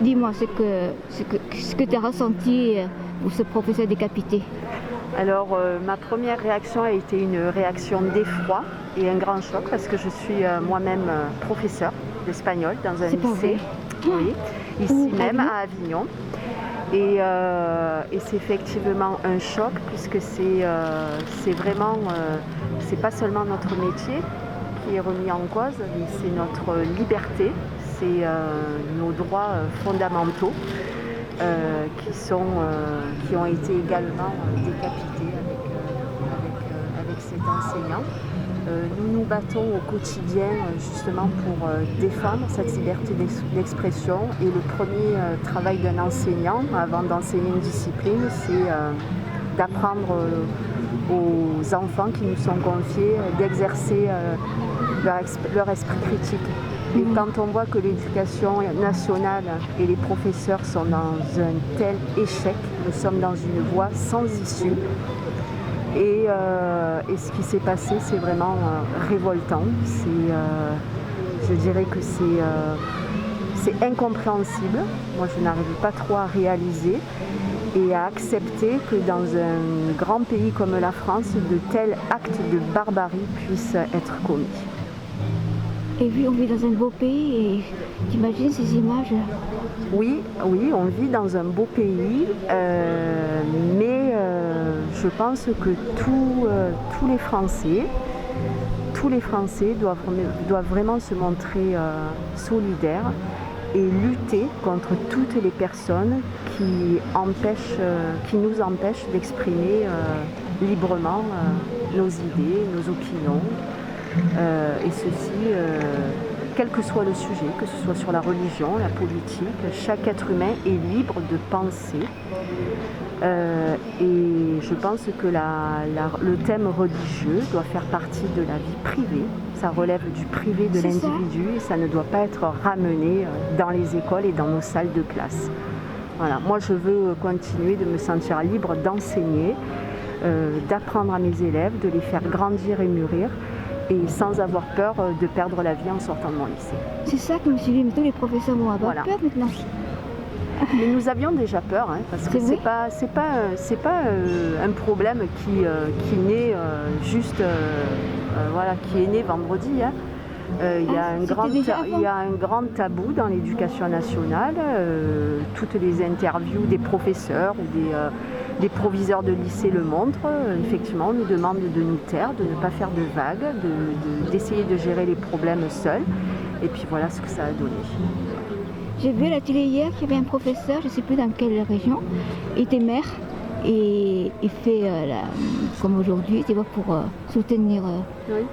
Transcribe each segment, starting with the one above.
Dis-moi ce que tu as ressenti pour ce professeur décapité. Alors, ma première réaction a été une réaction d'effroi et un grand choc parce que je suis moi-même professeure d'espagnol dans un C'est pas lycée, vrai. oui, ici Où, même à à Avignon. Et c'est effectivement un choc puisque c'est vraiment, c'est pas seulement notre métier qui est remis en cause, mais c'est notre liberté, c'est nos droits fondamentaux qui ont été également décapités avec cet enseignant. Nous nous battons au quotidien justement pour défendre cette liberté d'expression et le premier travail d'un enseignant avant d'enseigner une discipline, c'est d'apprendre aux enfants qui nous sont confiés d'exercer leur esprit critique. Et quand on voit que l'éducation nationale et les professeurs sont dans un tel échec, nous sommes dans une voie sans issue. Et ce qui s'est passé, c'est vraiment révoltant. Je dirais que c'est incompréhensible. Moi, je n'arrive pas trop à réaliser et à accepter que dans un grand pays comme la France, de tels actes de barbarie puissent être commis. Et oui, on vit dans un beau pays et t'imagines ces images? Oui, on vit dans un beau pays, mais je pense que tous les Français doivent vraiment se montrer solidaires et lutter contre toutes les personnes qui nous empêchent d'exprimer librement nos idées, nos opinions. Et ceci, quel que soit le sujet, que ce soit sur la religion, la politique, chaque être humain est libre de penser. Et je pense que le thème religieux doit faire partie de la vie privée. Ça relève du privé de l'individu et ça ne doit pas être ramené dans les écoles et dans nos salles de classe. Voilà. Moi, je veux continuer de me sentir libre d'enseigner, d'apprendre à mes élèves, de les faire grandir et mûrir, et sans avoir peur de perdre la vie en sortant de mon lycée. C'est ça que je me suis dit, mais tous les professeurs vont avoir peur maintenant. Mais nous avions déjà peur, hein, parce que c'est pas un problème qui naît qui est né vendredi. Hein. Il y a un grand tabou dans l'éducation nationale. Toutes les interviews des professeurs ou des proviseurs de lycée le montrent. Effectivement, on nous demande de nous taire, de ne pas faire de vagues, d'essayer de gérer les problèmes seuls. Et puis voilà ce que ça a donné. J'ai vu à la télé hier qu'il y avait un professeur, je ne sais plus dans quelle région, il était maire et il fait comme aujourd'hui, tu vois, pour soutenir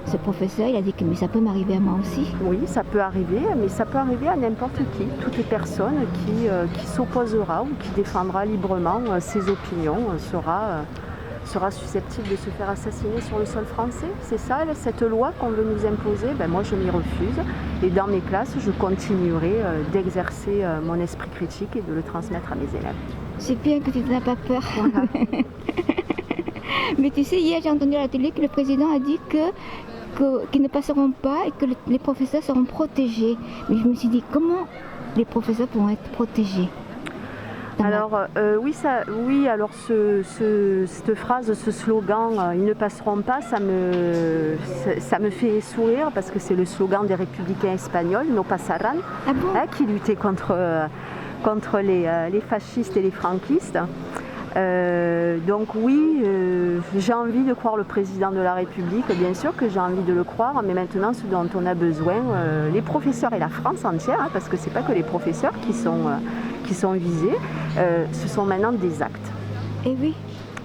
ce professeur. Il a dit que mais ça peut m'arriver à moi aussi. Oui, ça peut arriver, mais ça peut arriver à n'importe qui. Toute personne qui s'opposera ou qui défendra librement ses opinions sera susceptible de se faire assassiner sur le sol français. C'est ça, cette loi qu'on veut nous imposer. Moi, je m'y refuse. Et dans mes classes, je continuerai d'exercer mon esprit critique et de le transmettre à mes élèves. C'est bien que tu n'as pas peur. Voilà. Mais tu sais, hier, j'ai entendu à la télé que le président a dit qu'ils ne passeront pas et que les professeurs seront protégés. Mais je me suis dit, comment les professeurs pourront être protégés ? Alors alors cette phrase, ce slogan, ils ne passeront pas, ça me fait sourire parce que c'est le slogan des républicains espagnols, no pasarán, qui luttaient contre les fascistes et les franquistes. Donc oui, j'ai envie de croire le président de la République, bien sûr que j'ai envie de le croire, mais maintenant ce dont on a besoin, les professeurs et la France entière, parce que c'est pas que les professeurs qui sont visés, ce sont maintenant des actes. Et oui.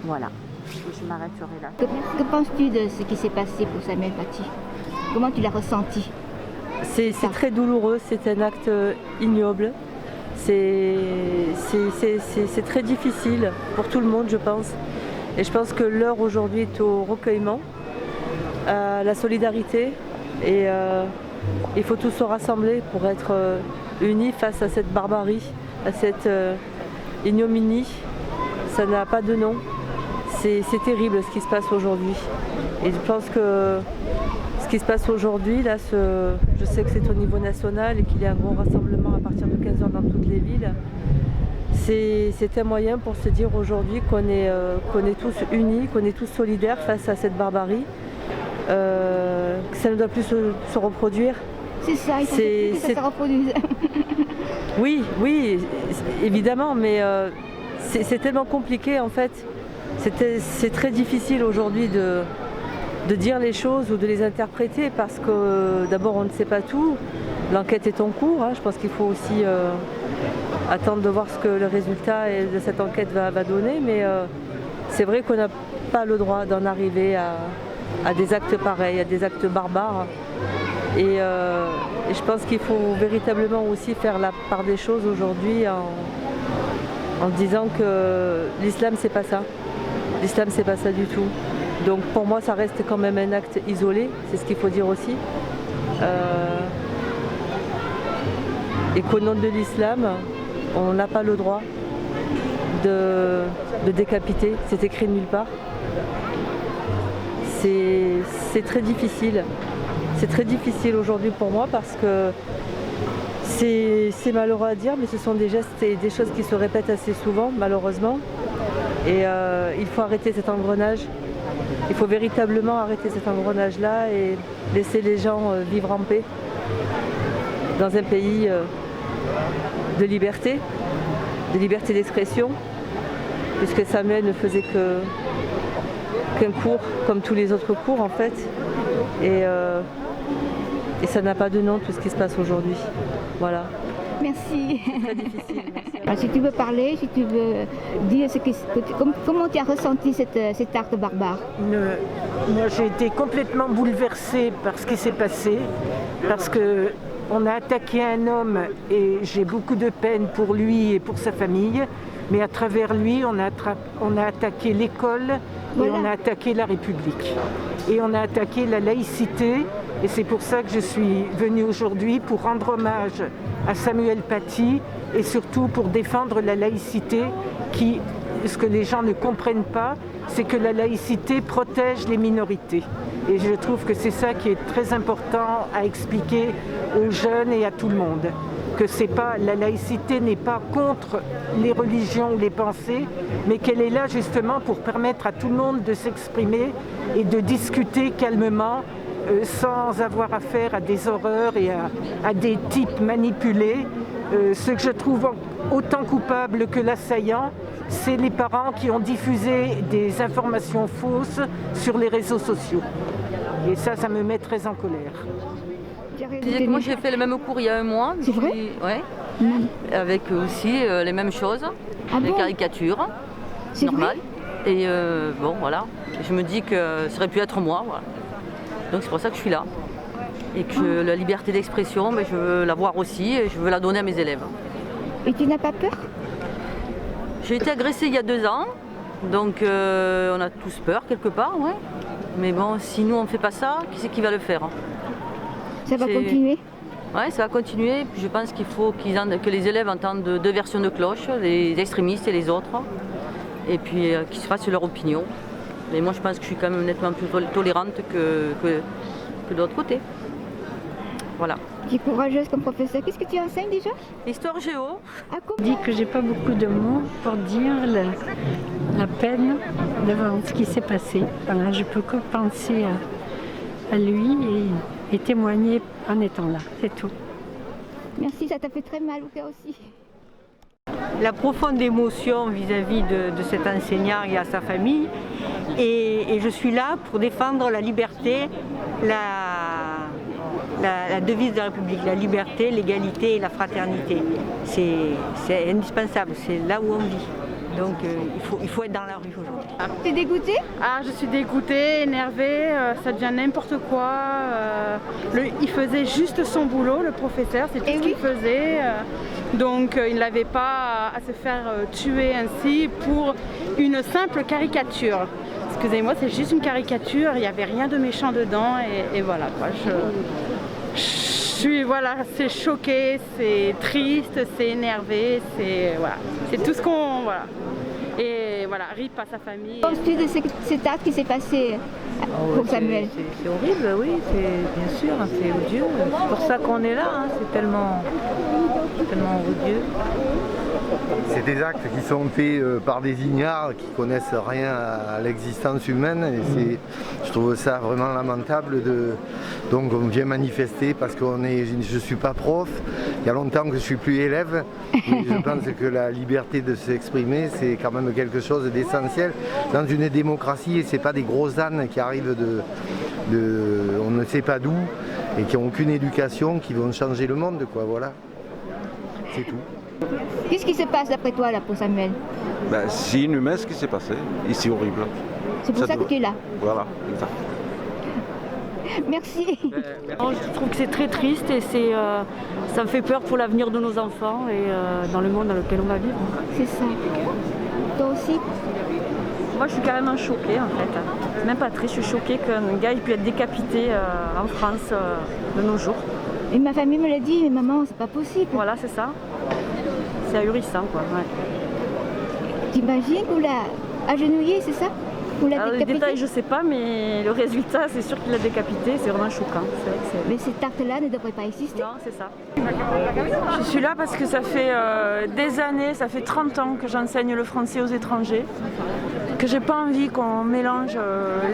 Voilà, je m'arrêterai là. Que penses-tu de ce qui s'est passé pour Samuel Paty ? Comment tu l'as ressenti ? C'est très douloureux, c'est un acte ignoble. C'est très difficile pour tout le monde, je pense. Et je pense que l'heure aujourd'hui est au recueillement, à la solidarité. Et il faut tous se rassembler pour être unis face à cette barbarie, à cette ignominie. Ça n'a pas de nom. C'est terrible ce qui se passe aujourd'hui. Et je pense que ce ce qui se passe aujourd'hui, là, je sais que c'est au niveau national et qu'il y a un gros rassemblement à partir de 15h dans toutes les villes. C'est un moyen pour se dire aujourd'hui qu'on est tous unis, qu'on est tous solidaires face à cette barbarie, que ça ne doit plus se reproduire. C'est ça, il faut que ça se reproduise. Oui, évidemment, mais c'est tellement compliqué en fait. C'est très difficile aujourd'hui de dire les choses ou de les interpréter parce que d'abord on ne sait pas tout. L'enquête est en cours, hein. Je pense qu'il faut aussi attendre de voir ce que le résultat de cette enquête va donner, mais c'est vrai qu'on n'a pas le droit d'en arriver à des actes pareils, à des actes barbares. Et je pense qu'il faut véritablement aussi faire la part des choses aujourd'hui en disant que l'islam c'est pas ça. L'islam c'est pas ça du tout. Donc pour moi ça reste quand même un acte isolé, c'est ce qu'il faut dire aussi. Et qu'au nom de l'islam, on n'a pas le droit de décapiter, c'est écrit nulle part. C'est très difficile. C'est très difficile aujourd'hui pour moi parce que c'est malheureux à dire, mais ce sont des gestes et des choses qui se répètent assez souvent, malheureusement. Et il faut arrêter cet engrenage. Il faut véritablement arrêter cet engrenage-là et laisser les gens vivre en paix dans un pays de liberté d'expression, puisque Samuel ne faisait qu'un cours comme tous les autres cours en fait. Et ça n'a pas de nom tout ce qui se passe aujourd'hui. Voilà. Merci. C'est très difficile. Merci. Alors, si tu veux parler, si tu veux dire comment tu as ressenti cet acte barbare. Moi j'ai été complètement bouleversée par ce qui s'est passé, parce qu'on a attaqué un homme et j'ai beaucoup de peine pour lui et pour sa famille, mais à travers lui on a attaqué l'école et on a attaqué la République. Et on a attaqué la laïcité et c'est pour ça que je suis venue aujourd'hui pour rendre hommage à Samuel Paty et surtout pour défendre la laïcité ce que les gens ne comprennent pas, c'est que la laïcité protège les minorités. Et je trouve que c'est ça qui est très important à expliquer aux jeunes et à tout le monde. Que la laïcité n'est pas contre les religions ou les pensées, mais qu'elle est là justement pour permettre à tout le monde de s'exprimer et de discuter calmement, sans avoir affaire à des horreurs et à des types manipulés. Ce que je trouve autant coupable que l'assaillant, c'est les parents qui ont diffusé des informations fausses sur les réseaux sociaux. Et ça me met très en colère. Moi j'ai fait le même cours il y a un mois. C'est vrai ? Ouais. Avec aussi les mêmes choses, les caricatures, c'est normal. Et bon voilà, je me dis que ça aurait pu être moi. Voilà. Donc c'est pour ça que je suis là. Et que la liberté d'expression, je veux la voir aussi et je veux la donner à mes élèves. Et tu n'as pas peur ? J'ai été agressée il y a 2 ans, donc on a tous peur quelque part, ouais. Mais bon, si nous on ne fait pas ça, qui c'est qui va le faire ? Ça va continuer ? Oui, ça va continuer. Puis je pense qu'il faut que les élèves entendent 2 versions de cloche, les extrémistes et les autres, et puis qu'ils se fassent leur opinion. Mais moi je pense que je suis quand même nettement plus tolérante que de l'autre côté. Voilà. Tu es courageuse comme professeur. Qu'est-ce que tu enseignes déjà ? Histoire géo. Je dis que j'ai pas beaucoup de mots pour dire la peine devant ce qui s'est passé. Voilà, je peux que penser à lui et témoigner en étant là, c'est tout. Merci, ça t'a fait très mal au cœur aussi. La profonde émotion vis-à-vis de cet enseignant et à sa famille. Et je suis là pour défendre la liberté, la devise de la République, la liberté, l'égalité et la fraternité. C'est indispensable, c'est là où on vit. Donc il faut être dans la rue aujourd'hui. T'es dégoûtée ? Je suis dégoûtée, énervée, ça devient n'importe quoi. Il faisait juste son boulot, le professeur, c'est tout ce qu'il faisait. Donc il n'avait pas à se faire tuer ainsi pour une simple caricature. Excusez-moi, c'est juste une caricature, il n'y avait rien de méchant dedans et voilà quoi. Je suis c'est choqué, c'est triste, c'est énervé, c'est tout ce qu'on Et voilà, RIP à sa famille. Qu'en penses-tu de cet acte qui s'est passé pour Samuel. C'est horrible, oui, c'est bien sûr, c'est odieux. C'est pour ça qu'on est là, hein, c'est tellement odieux. C'est des actes qui sont faits par des ignares qui connaissent rien à l'existence humaine et je trouve ça vraiment lamentable. Donc on vient manifester parce je ne suis pas prof, il y a longtemps que je ne suis plus élève, mais je pense que la liberté de s'exprimer c'est quand même quelque chose d'essentiel dans une démocratie et ce n'est pas des gros ânes qui arrivent on ne sait pas d'où et qui n'ont aucune éducation qui vont changer le monde, quoi, voilà. C'est tout. Qu'est-ce qui se passe d'après toi là pour Samuel? C'est inhumain ce qui s'est passé. C'est horrible. C'est pour ça que tu es là. Voilà, exact. Merci. Je trouve que c'est très triste et ça me fait peur pour l'avenir de nos enfants et dans le monde dans lequel on va vivre. C'est ça. Toi aussi? Moi je suis carrément choquée en fait. Même pas triste, je suis choquée qu'un gars ait pu être décapité en France de nos jours. Et ma famille me l'a dit, mais maman, c'est pas possible. Voilà, c'est ça. C'est ahurissant, quoi. Ouais. T'imagines qu'on l'a agenouillé, c'est ça? Alors, les détails, je sais pas, mais le résultat, c'est sûr qu'il l'a décapité. C'est vraiment choquant. C'est vrai que mais cet acte-là ne devrait pas exister. Non, c'est ça. Je suis là parce que ça fait des années, ça fait 30 ans que j'enseigne le français aux étrangers, que j'ai pas envie qu'on mélange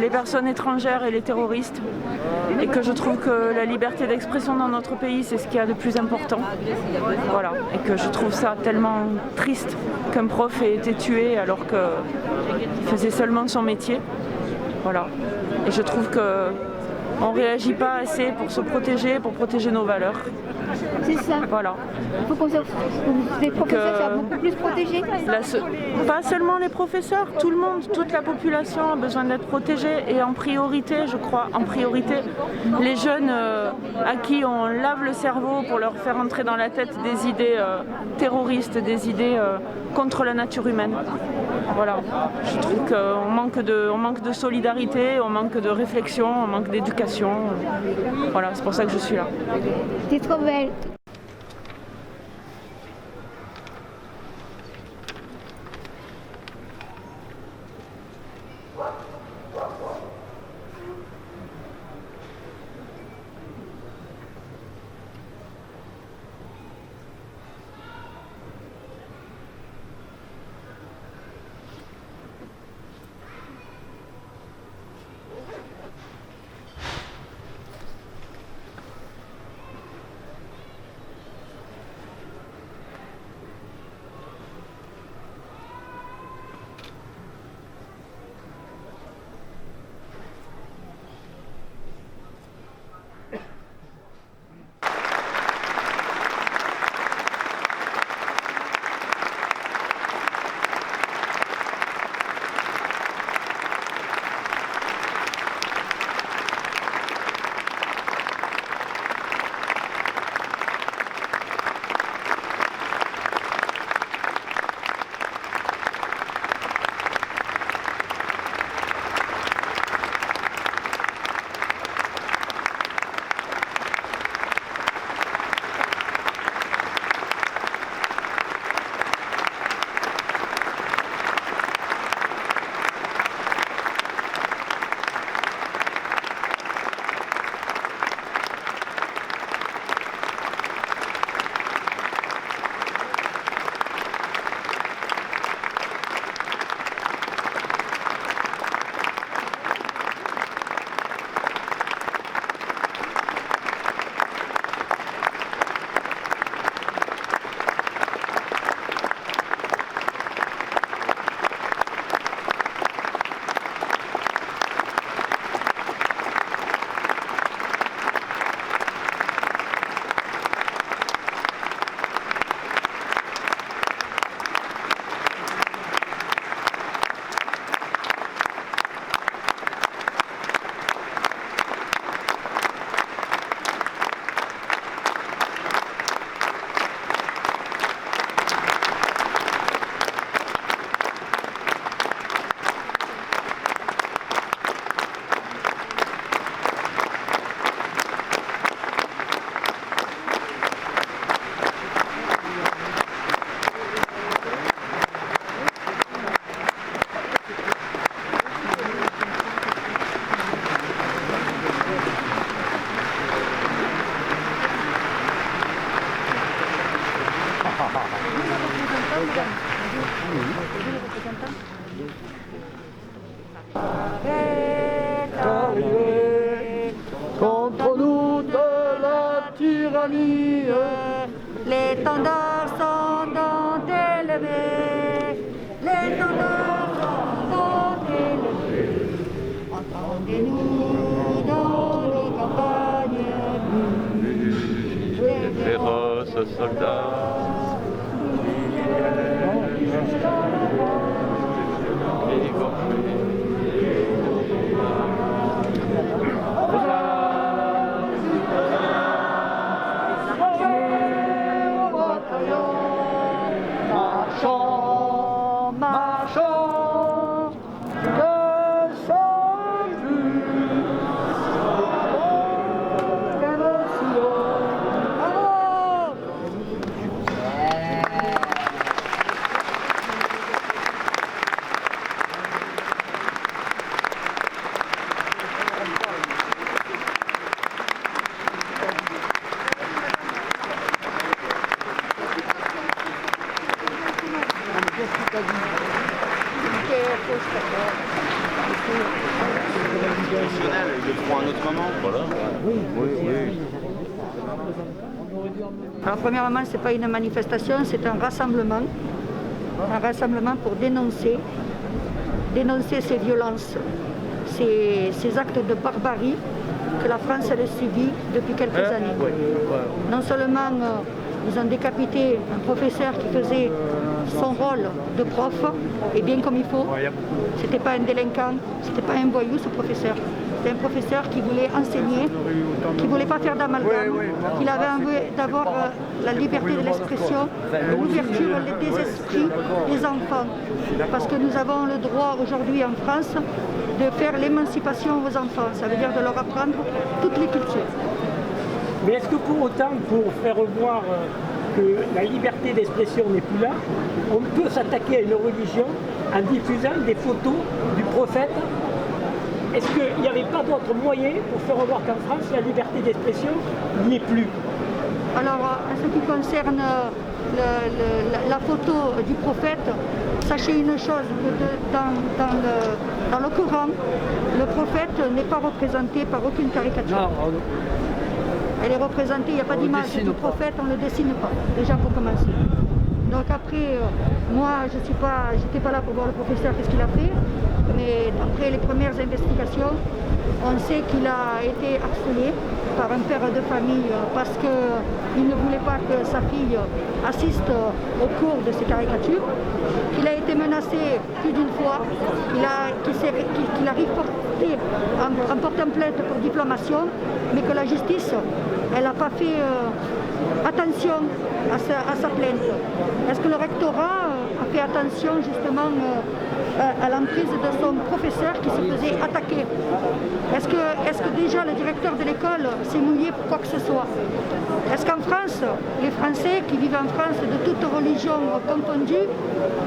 les personnes étrangères et les terroristes, et que je trouve que la liberté d'expression dans notre pays, c'est ce qu'il y a de plus important. Voilà, et que je trouve ça tellement triste qu'un prof ait été tué alors qu'il faisait seulement son métier. Voilà, et je trouve qu'on ne réagit pas assez pour se protéger, pour protéger nos valeurs. C'est ça. Voilà. Il faut les professeurs soient beaucoup plus protégés. Pas seulement les professeurs, tout le monde, toute la population a besoin d'être protégée et en priorité, je crois, les jeunes à qui on lave le cerveau pour leur faire entrer dans la tête des idées terroristes, des idées contre la nature humaine. Voilà, je trouve qu'on manque de solidarité, on manque de réflexion, on manque d'éducation. Voilà, c'est pour ça que je suis là. T'es trop belle. Contre nous de la tyrannie, l'étendard sont donc élevés, l'étendard sont donc élevés. Entendez-nous dans nos campagnes, les féroces soldats. Marchons, marchons, que sommes-nous? Ils le feront à un autre moment. Voilà. Oui. Alors premièrement, ce n'est pas une manifestation, c'est un rassemblement. Un rassemblement pour dénoncer ces violences, ces actes de barbarie que la France a subit depuis quelques années. Non seulement ils ont décapité un professeur qui faisait son rôle de prof, et bien comme il faut. C'était pas un délinquant, c'était pas un voyou ce professeur. C'était un professeur qui voulait enseigner, qui voulait pas faire d'amalgame, qu'il avait envie d'avoir la liberté de l'expression, l'ouverture des esprits des enfants. Parce que nous avons le droit aujourd'hui en France de faire l'émancipation aux enfants, ça veut dire de leur apprendre toutes les cultures. Mais est-ce que pour autant, pour faire voir que la liberté d'expression n'est plus là, on peut s'attaquer à une religion en diffusant des photos du prophète? Est-ce qu'il n'y avait pas d'autre moyen pour faire voir qu'en France, la liberté d'expression n'y est plus? Alors, en ce qui concerne la photo du prophète, sachez une chose, que dans le Coran, le prophète n'est pas représenté par aucune caricature. Non. Elle est représentée, il n'y a pas d'image du prophète, on ne le dessine pas, déjà pour commencer. Donc après, moi, je n'étais pas là pour voir le professeur, qu'est-ce qu'il a fait, mais après les premières investigations, on sait qu'il a été harcelé par un père de famille parce qu'il ne voulait pas que sa fille assiste au cours de ces caricatures, qu'il a été menacé plus d'une fois, qu'il a riposté en portant plainte pour diffamation, mais que la justice, elle n'a pas fait attention à sa plainte. Est-ce que le rectorat a fait attention justement à l'emprise de son professeur qui se faisait attaquer? Est-ce que déjà le directeur de l'école s'est mouillé pour quoi que ce soit? Est-ce qu'en France, les Français qui vivent en France de toute religion confondue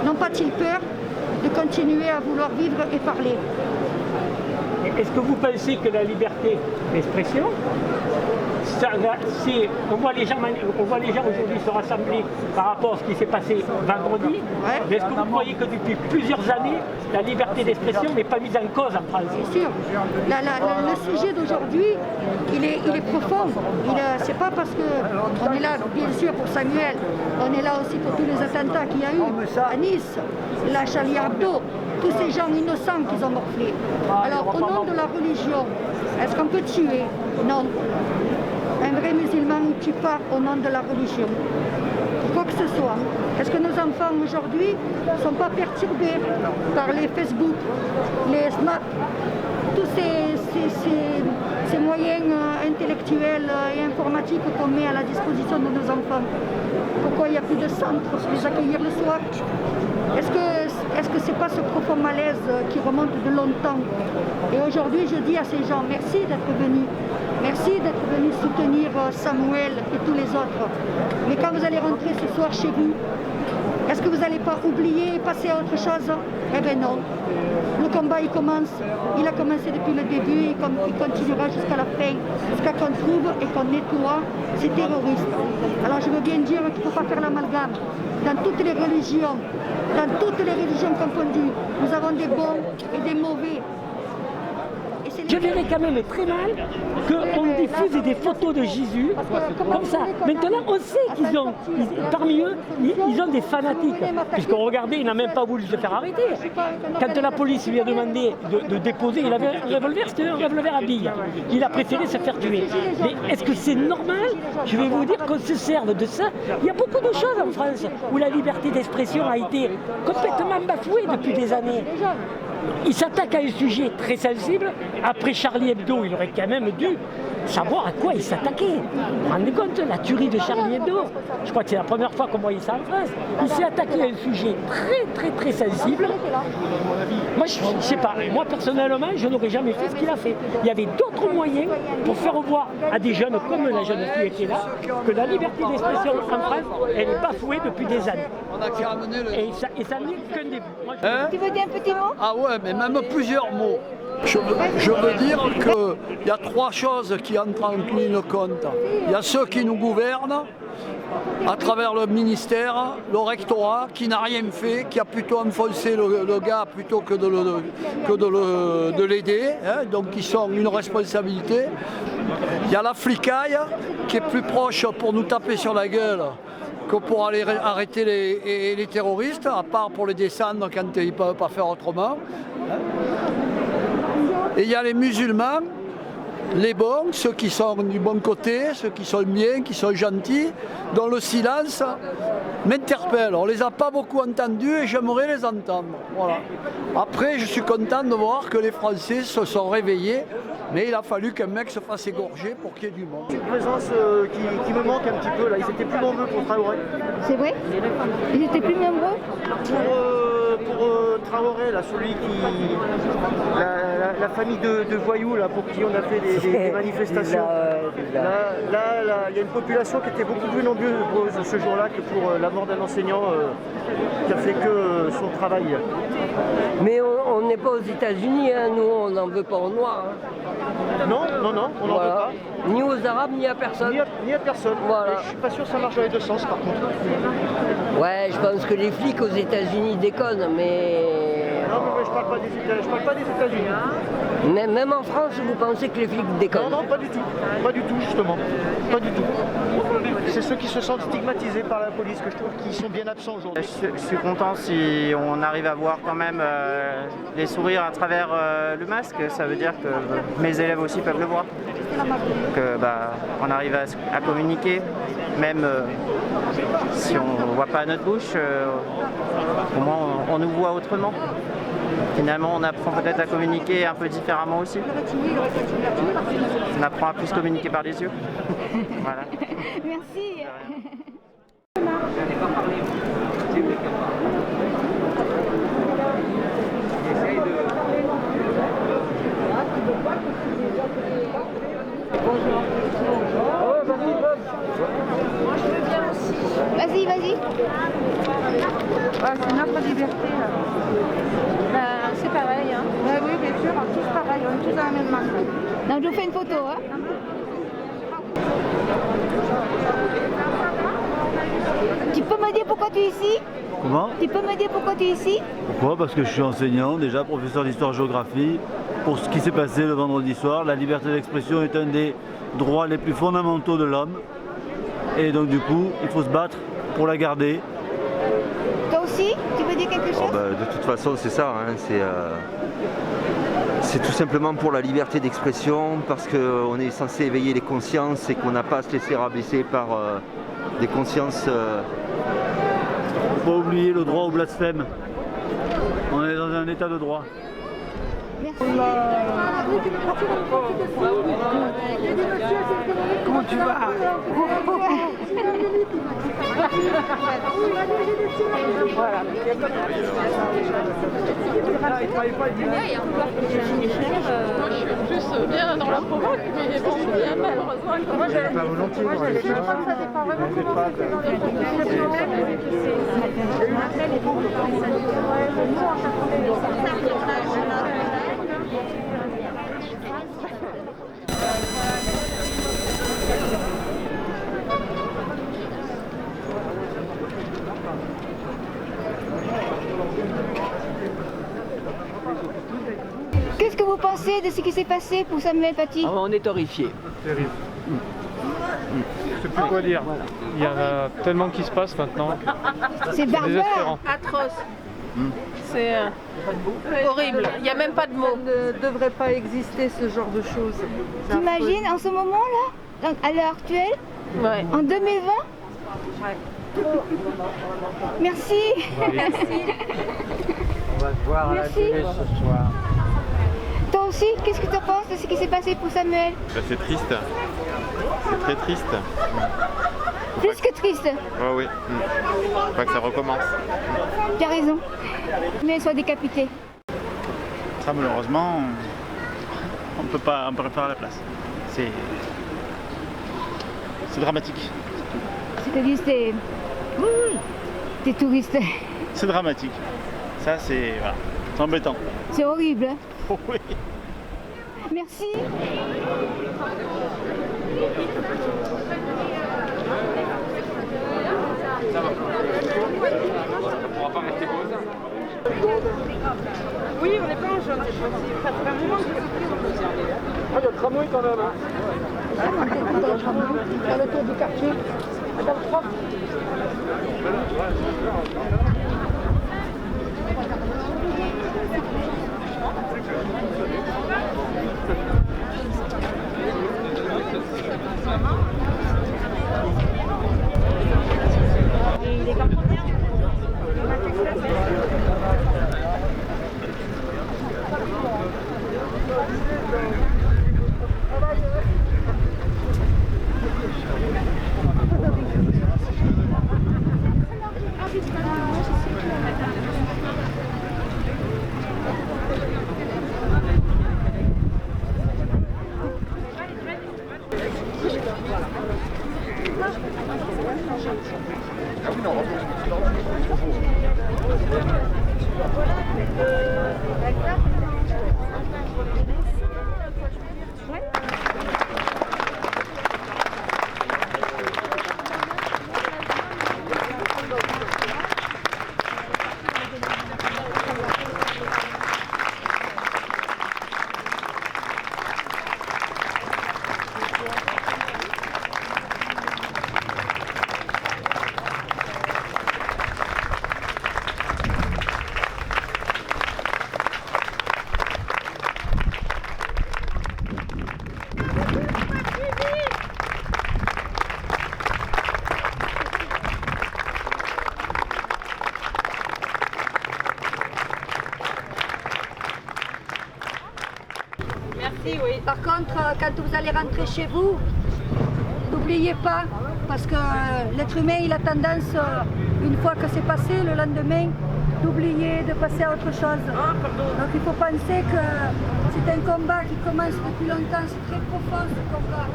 n'ont pas-ils peur de continuer à vouloir vivre et parler? Est-ce que vous pensez que la liberté d'expression, on voit les gens aujourd'hui se rassembler par rapport à ce qui s'est passé vendredi, mais est-ce que vous croyez que depuis plusieurs années, la liberté d'expression n'est pas mise en cause en France? Bien sûr. Le sujet d'aujourd'hui, il est profond. C'est pas parce qu'on est là, bien sûr, pour Samuel, on est là aussi pour tous les attentats qu'il y a eu à Nice, la Charlie Hebdo, tous ces gens innocents qu'ils ont morflés. Alors, au nom de la religion, est-ce qu'on peut tuer? Non. Un vrai musulman ne tue pas au nom de la religion. Pour quoi que ce soit. Est-ce que nos enfants aujourd'hui ne sont pas perturbés par les Facebook, les Snap, tous ces moyens intellectuels et informatiques qu'on met à la disposition de nos enfants? Pourquoi il n'y a plus de centre pour les accueillir le soir? Est-ce que ce n'est pas ce profond malaise qui remonte de longtemps? Et aujourd'hui, je dis à ces gens, merci d'être venus. Merci d'être venus soutenir Samuel et tous les autres. Mais quand vous allez rentrer ce soir chez vous, est-ce que vous n'allez pas oublier et passer à autre chose? Eh bien non. Le combat, il commence. Il a commencé depuis le début et il continuera jusqu'à la fin, jusqu'à qu'on trouve et qu'on nettoie ces terroristes. Alors je veux bien dire qu'il ne faut pas faire l'amalgame. Dans toutes les religions confondues, nous avons des bons et des mauvais. Je verrais quand même très mal qu'on diffuse des photos de Jésus comme ça. Maintenant, on sait parmi eux, ils ont des fanatiques. Puisqu'on regardait, il n'a même pas voulu se faire arrêter. Quand la police lui a demandé de déposer, il avait un revolver, c'était un revolver à billes. Il a préféré se faire tuer. Mais est-ce que c'est normal? Je vais vous dire qu'on se serve de ça. Il y a beaucoup de choses en France où la liberté d'expression a été complètement bafouée depuis des années. Il s'attaque à un sujet très sensible. Après Charlie Hebdo, il aurait quand même dû savoir à quoi il s'attaquait. Vous vous rendez compte, la tuerie de Charlie Hebdo? Je crois que c'est la première fois qu'on voyait ça en France. Il s'est attaqué à un sujet très sensible. Moi, je ne sais pas. Moi, personnellement, je n'aurais jamais fait ce qu'il a fait. Il y avait d'autres moyens pour faire voir à des jeunes, comme la jeune fille qui est là, que la liberté d'expression en France, elle est bafouée depuis des années. Et ça n'est qu'un début. Tu veux dire un petit mot? Ah ouais, mais même plusieurs mots. Je veux dire qu'il y a trois choses qui entrent en ligne de compte. Il y a ceux qui nous gouvernent, à travers le ministère, le rectorat, qui n'a rien fait, qui a plutôt enfoncé le gars plutôt que de l'aider, hein, donc ils ont une responsabilité. Il y a la flicaille, qui est plus proche pour nous taper sur la gueule que pour aller arrêter les terroristes, à part pour les descendre quand ils ne peuvent pas faire autrement. Et il y a les musulmans, les bons, ceux qui sont du bon côté, ceux qui sont bien, qui sont gentils, dont le silence m'interpelle. On ne les a pas beaucoup entendus et j'aimerais les entendre. Voilà. Après, je suis content de voir que les Français se sont réveillés, mais il a fallu qu'un mec se fasse égorger pour qu'il y ait du monde. Une présence qui me manque un petit peu là, ils étaient plus nombreux pour Traoré. C'est vrai? Ils étaient plus nombreux? Pour Traoré, là, celui qui. La famille de voyous là, pour qui on a fait des manifestations. Là, il y a une population qui était beaucoup plus nombreuse ce jour-là que pour la mort d'un enseignant qui a fait que son travail. Mais on n'est pas aux États-Unis, hein. Nous on n'en veut pas aux Noirs. Hein. Non, on n'en veut pas. Ni aux Arabes, ni à personne. Ni à personne. Voilà. Et je suis pas sûr que ça marche dans les deux sens par contre. Ouais, je pense que les flics aux États-Unis déconnent, mais. Non, mais je parle pas des États-Unis. Mais même en France, vous pensez que les flics déconnent? Non, pas du tout. Pas du tout, justement. Pas du tout. C'est ceux qui se sentent stigmatisés par la police que je trouve qui sont bien absents aujourd'hui. Je suis content si on arrive à voir quand même les sourires à travers le masque. Ça veut dire que mes élèves aussi peuvent le voir. Que on arrive à communiquer, même si on ne voit pas à notre bouche, au moins on nous voit autrement. Finalement, on apprend peut-être à communiquer un peu différemment aussi. On apprend à plus communiquer par les yeux. Voilà. Merci. Vas-y. C'est notre liberté. C'est pareil. Hein. Oui, bien sûr, tous pareil, on est tous dans la même marque. Donc je vous fais une photo. Hein. Tu peux me dire pourquoi tu es ici? Comment? Tu peux me dire pourquoi tu es ici? Pourquoi? Parce que je suis enseignant, déjà professeur d'histoire-géographie. Pour ce qui s'est passé le vendredi soir, la liberté d'expression est un des droits les plus fondamentaux de l'homme. Et donc du coup, il faut se battre pour la garder. Toi aussi, tu veux dire quelque chose? De toute façon, c'est ça. Hein, c'est tout simplement pour la liberté d'expression, parce qu'on est censé éveiller les consciences et qu'on n'a pas à se laisser rabaisser par des consciences. Faut pas oublier le droit au blasphème. On est dans un état de droit. Merci. Comment tu vas? Voilà. Moi je suis plus bien dans la provoque, mais bon, malheureusement. Moi j'allais pas volontiers. Je crois que ça dépend vraiment comment c'est dans les populations même, et que pensez de ce qui s'est passé pour Samuel Paty? On est horrifiés. Terrible. Je sais plus quoi dire. Il y en a tellement qui se passe maintenant. C'est barbare. Atroce. C'est horrible. Il n'y a même pas de mots. Ça ne devrait pas exister ce genre de choses. T'imagines en ce moment-là, à l'heure actuelle, en 2020? Merci. Merci. On va se voir à la télé ce soir. Toi aussi, qu'est-ce que tu penses de ce qui s'est passé pour Samuel? C'est triste. C'est très triste. Plus que triste. Oui. Faut pas que ça recommence. Tu as raison. Mais soit décapité. Ça, malheureusement, on peut pas faire à la place. C'est dramatique. C'est-à-dire, t'es touriste. C'est dramatique. Ça, c'est embêtant. C'est horrible. Oh, oui. Merci. Ça va. On pourra pas rester comme ça. Oui, on n'est pas en jaune. Ça fait un moment que il y a le tramway quand même. Faire le tour du quartier. Dans le propre. Il est comme combien? Oui. Par contre, quand vous allez rentrer chez vous, n'oubliez pas, parce que l'être humain il a tendance, une fois que c'est passé, le lendemain, d'oublier, de passer à autre chose. Donc il faut penser que c'est un combat qui commence depuis longtemps, c'est très profond ce combat.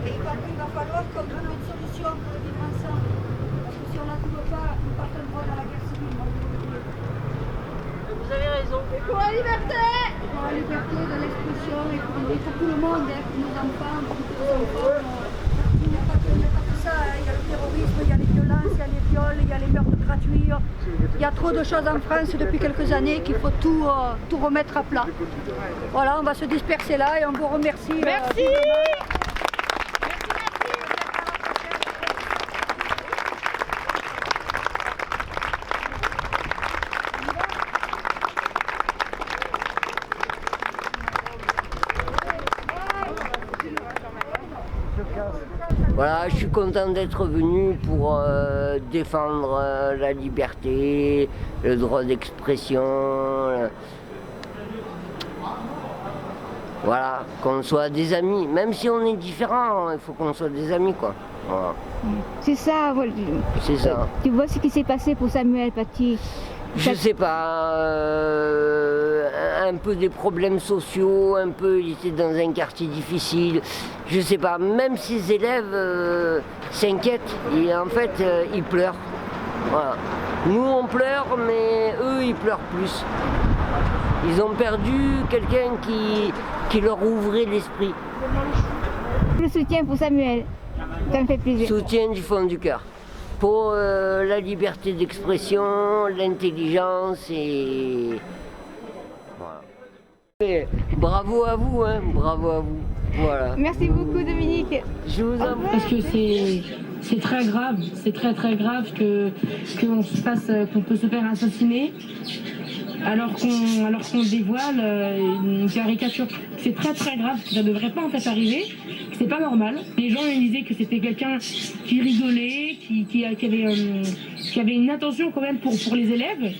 Et il va falloir qu'on trouve une solution pour le vivre ensemble. Parce que si on n'en trouve pas, nous partons dans la guerre civile. Vous avez raison. Et pour la liberté! Pour la liberté de l'expression et pour tout le monde, pour nos enfants, pour tous les enfants. Il n'y a pas que ça, il y a le terrorisme, il y a les violences, il y a les viols, il y a les meurtres gratuits. Il y a trop de choses en France depuis quelques années qu'il faut tout remettre à plat. Voilà, on va se disperser là et on vous remercie. Merci. Voilà, je suis content d'être venu pour défendre la liberté, le droit d'expression. Voilà, qu'on soit des amis. Même si on est différents, il faut qu'on soit des amis, quoi. Voilà. C'est ça, voilà. C'est ça. Tu vois ce qui s'est passé pour Samuel Paty? Je sais pas, un peu des problèmes sociaux, un peu, il était dans un quartier difficile, je sais pas, même ses élèves s'inquiètent et en fait ils pleurent. Voilà. Nous on pleure, mais eux ils pleurent plus. Ils ont perdu quelqu'un qui leur ouvrait l'esprit. Le soutien pour Samuel, ça me fait plaisir. Soutien du fond du cœur. Pour la liberté d'expression, l'intelligence et Mais bravo à vous, hein, bravo à vous. Voilà. Merci beaucoup Dominique. Je vous en prie. Parce que c'est très grave, c'est très grave qu'on peut se faire assassiner alors qu'on dévoile une caricature. C'est très grave, ça ne devrait pas en fait arriver, c'est pas normal. Les gens ils disaient que c'était quelqu'un qui rigolait, qui avait une attention quand même pour les élèves,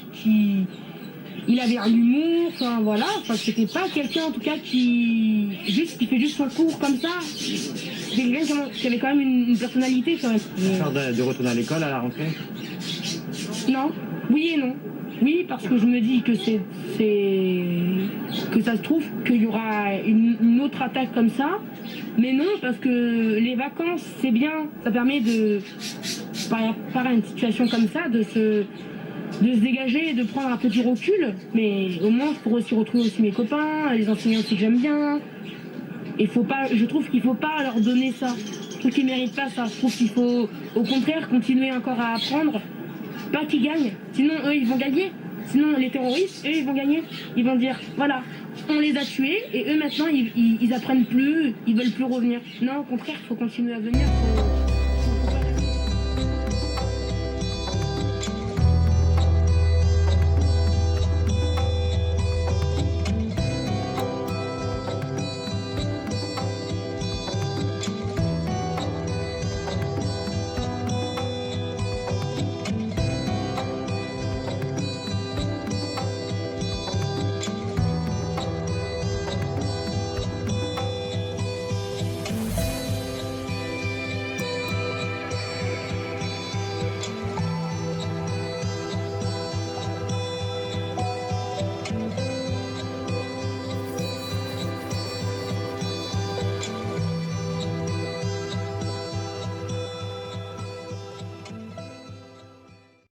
il avait un humour, enfin voilà, c'était pas quelqu'un en tout cas qui fait juste son cours comme ça. C'était quelqu'un qui avait quand même une personnalité quand même. Peur de retourner à l'école à la rentrée? Non, oui et non. Oui, parce que je me dis que que ça se trouve qu'il y aura une autre attaque comme ça, mais non, parce que les vacances c'est bien, ça permet par une situation comme ça de se dégager et de prendre un peu du recul, mais au moins je pourrais aussi retrouver aussi mes copains, les enseignants aussi que j'aime bien. Et je trouve qu'il ne faut pas leur donner ça. Je trouve qu'ils ne méritent pas ça. Je trouve qu'il faut au contraire continuer encore à apprendre, pas qu'ils gagnent, sinon eux ils vont gagner. Sinon les terroristes, eux ils vont gagner. Ils vont dire voilà, on les a tués et eux maintenant ils apprennent plus, ils veulent plus revenir. Non, au contraire, il faut continuer à venir.